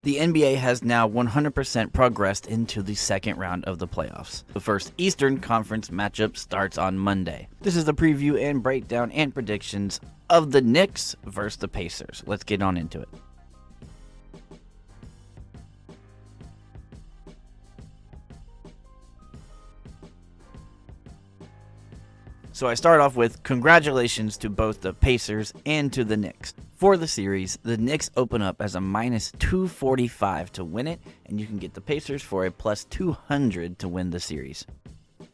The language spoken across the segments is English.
The NBA has now 100% progressed into the second round of the playoffs. The first Eastern Conference matchup starts on Monday. This is the preview and breakdown and predictions of the Knicks versus the Pacers. Let's get on into it. So I start off with congratulations to both the Pacers and to the Knicks. For the series, the Knicks open up as a minus 245 to win it, and you can get the Pacers for a plus 200 to win the series.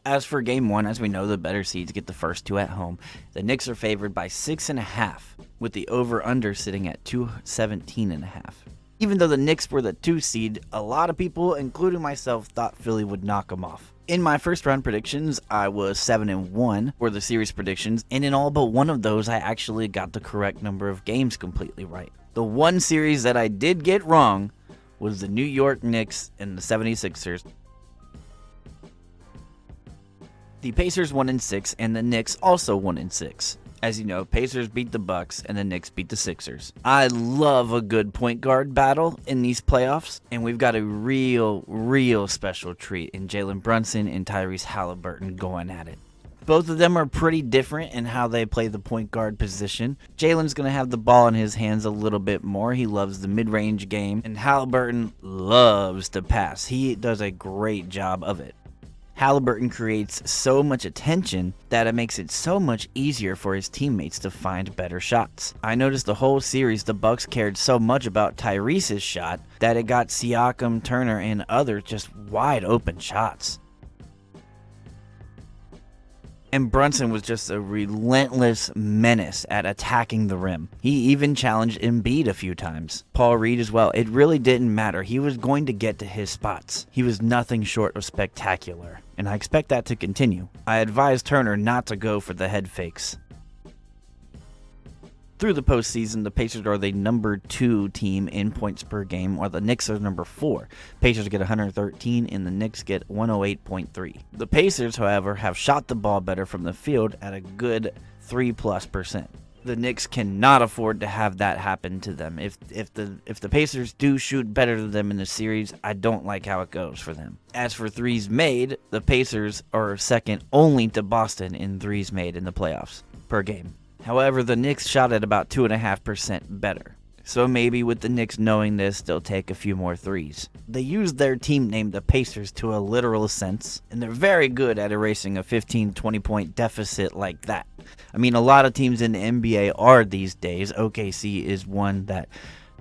As for game one, as we know, the better seeds get the first two at home. The Knicks are favored by 6.5, with the over-under sitting at 217.5. Even though the Knicks were the 2 seed, a lot of people, including myself, thought Philly would knock them off. In my first round predictions, I was 7-1 for the series predictions, and in all but one of those, I actually got the correct number of games completely right. The one series that I did get wrong was the New York Knicks and the 76ers. The Pacers 1-6 and the Knicks also 1-6. As you know, Pacers beat the Bucks and the Knicks beat the Sixers. I love a good point guard battle in these playoffs, and we've got a real special treat in Jalen Brunson and TYRESE HALIBURTON going at it. Both of them are pretty different in how they play the point guard position. Jalen's going to have the ball in his hands a little bit more. He loves the mid-range game, and HALIBURTON loves to pass. He does a great job of it. HALIBURTON creates so much attention that it makes it so much easier for his teammates to find better shots. I noticed the whole series the Bucks cared so much about Tyrese's shot that it got Siakam, Turner, and others just wide open shots. And Brunson was just a relentless menace at attacking the rim. He even challenged Embiid a few times. Paul Reed as well. It really didn't matter. He was going to get to his spots. He was nothing short of spectacular, and I expect that to continue. I advise Turner not to go for the head fakes. Through the postseason, the Pacers are the number 2 team in points per game, while the Knicks are number 4. Pacers get 113 and the Knicks get 108.3. The Pacers, however, have shot the ball better from the field at a good 3+%. The Knicks cannot afford to have that happen to them. If the Pacers do shoot better than them in the series, I don't like how it goes for them. As for threes made, the Pacers are second only to Boston in threes made in the playoffs per game. However, the Knicks shot at about 2.5% better. So maybe with the Knicks knowing this, they'll take a few more threes. They use their team name, the Pacers, to a literal sense, and they're very good at erasing a 15-20 point deficit like that. I mean, a lot of teams in the NBA are these days. OKC is one that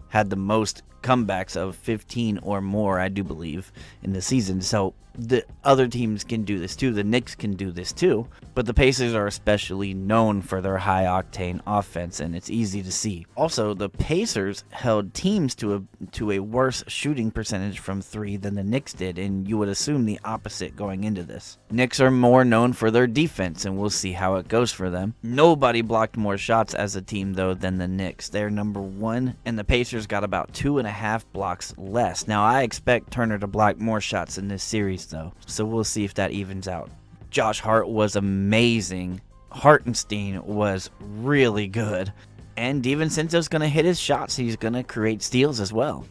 had the most comebacks of 15 or more, I do believe, in the season. So the other teams can do this too. The Knicks can do this too. But the Pacers are especially known for their high-octane offense, and it's easy to see. Also, the Pacers held teams to a worse shooting percentage from 3 than the Knicks did, and you would assume the opposite going into this. Knicks are more known for their defense, and we'll see how it goes for them. Nobody blocked more shots as a team, though, than the Knicks. They're number 1, and the Pacers got about 2.5 blocks less. Now, I expect Turner to block more shots in this series, though, so we'll see if that evens out. Josh Hart was amazing. Hartenstein was really good. And DiVincenzo's going to hit his shots. He's going to create steals as well.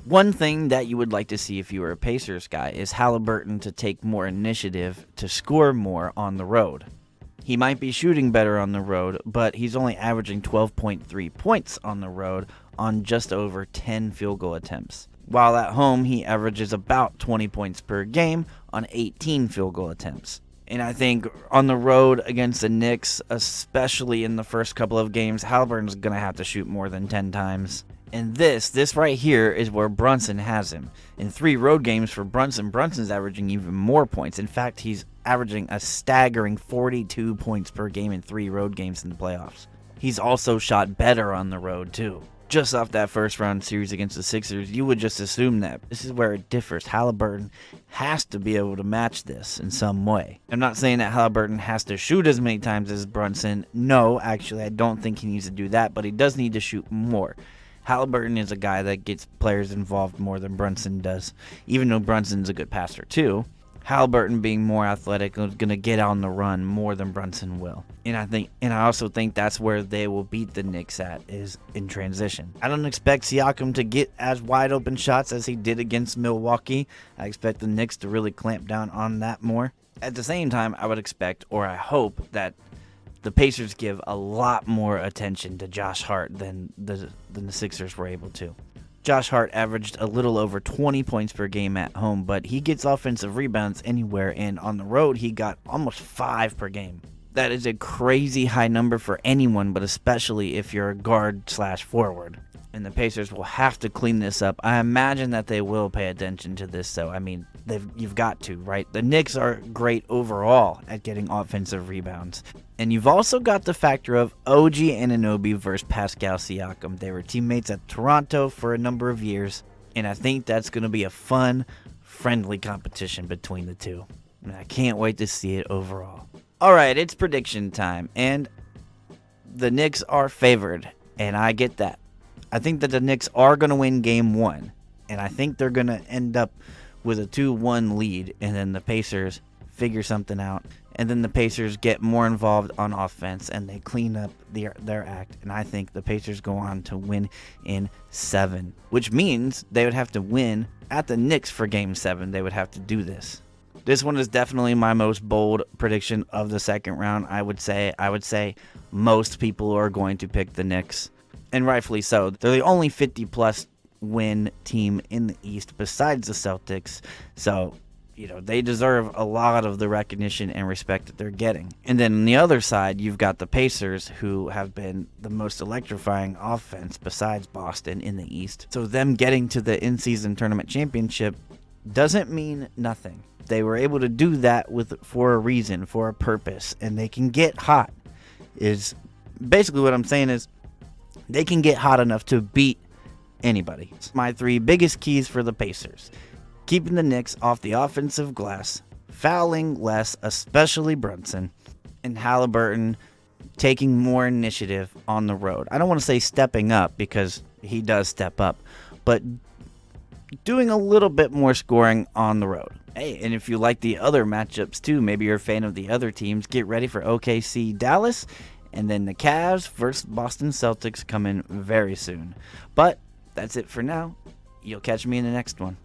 One thing that you would like to see if you were a Pacers guy is HALIBURTON to take more initiative to score more on the road. He might be shooting better on the road, but he's only averaging 12.3 points on the road on just over 10 field goal attempts. While at home, he averages about 20 points per game on 18 field goal attempts. And I think on the road against the Knicks, especially in the first couple of games, HALIBURTON's going to have to shoot more than 10 times. And this right here is where Brunson has him. In 3 road games for Brunson, Brunson's averaging even more points. In fact, he's averaging a staggering 42 points per game in 3 road games in the playoffs. He's also shot better on the road, too. Just off that first round series against the Sixers, you would just assume that. This is where it differs. HALIBURTON has to be able to match this in some way. I'm not saying that HALIBURTON has to shoot as many times as Brunson. No, actually, I don't think he needs to do that, but he does need to shoot more. HALIBURTON is a guy that gets players involved more than Brunson does, even though Brunson's a good passer too. Halliburton being more athletic is going to get on the run more than Brunson will. And I also think that's where they will beat the Knicks at, is in transition. I don't expect Siakam to get as wide open shots as he did against Milwaukee. I expect the Knicks to really clamp down on that more. At the same time, I would expect, or I hope, that the Pacers give a lot more attention to Josh Hart than the Sixers were able to. Josh Hart averaged a little over 20 points per game at home, but he gets offensive rebounds anywhere, and on the road he got almost 5 per game. That is a crazy high number for anyone, but especially if you're a guard/forward. And the Pacers will have to clean this up. I imagine that they will pay attention to this, though. I mean, you've got to, right? The Knicks are great overall at getting offensive rebounds. And you've also got the factor of OG Anunoby versus Pascal Siakam. They were teammates at Toronto for a number of years, and I think that's going to be a fun, friendly competition between the two. And I can't wait to see it overall. All right, it's prediction time, and the Knicks are favored, and I get that. I think that the Knicks are going to win game 1, and I think they're going to end up with a 2-1 lead, and then the Pacers figure something out, and then the Pacers get more involved on offense, and they clean up their act, and I think the Pacers go on to win in 7, which means they would have to win at the Knicks for game 7. They would have to do this. This one is definitely my most bold prediction of the second round. I would say most people are going to pick the Knicks, and rightfully so. They're the only 50-plus win team in the East besides the Celtics, so they deserve a lot of the recognition and respect that they're getting. And then on the other side, you've got the Pacers, who have been the most electrifying offense besides Boston in the East. So them getting to the in-season tournament championship doesn't mean nothing. They were able to do that for a reason, for a purpose, and they can get hot. Is basically what I'm saying is they can get hot enough to beat anybody. My 3 biggest keys for the Pacers: keeping the Knicks off the offensive glass, fouling less, especially Brunson, and Halliburton taking more initiative on the road. I don't want to say stepping up, because he does step up, but doing a little bit more scoring on the road. Hey, and if you like the other matchups too, maybe you're a fan of the other teams, get ready for OKC Dallas, and then the Cavs versus Boston Celtics coming very soon. But that's it for now. You'll catch me in the next one.